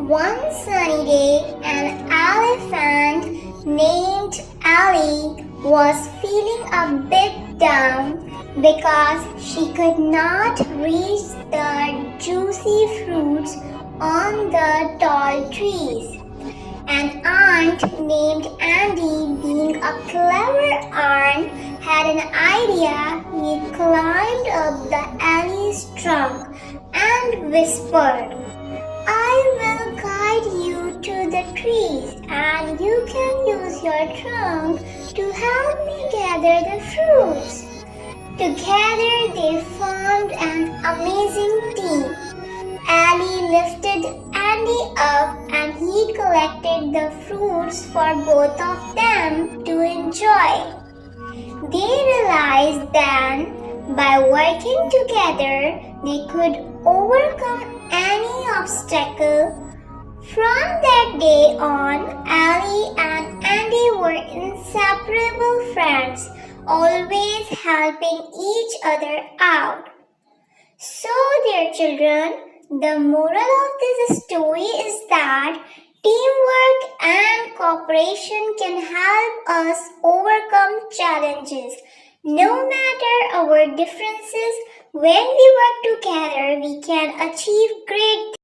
One sunny day, an elephant named Ali was feeling a bit down because she could not reach the juicy fruits on the tall trees. An ant named Andy, being a clever ant, had an idea. He climbed up the alley's trunk and whispered, "I will guide you to the trees, and you can use your trunk to help me gather the fruits." Together they formed an amazing team. Ali lifted Andy up and he collected the fruits for both of them to enjoy. They realized then, by working together, they could overcome any obstacle. From that day on, Ali and Andy were inseparable friends, always helping each other out. So, dear children, the moral of this story is that teamwork and cooperation can help us overcome challenges. No matter our differences, when we work together, we can achieve great things.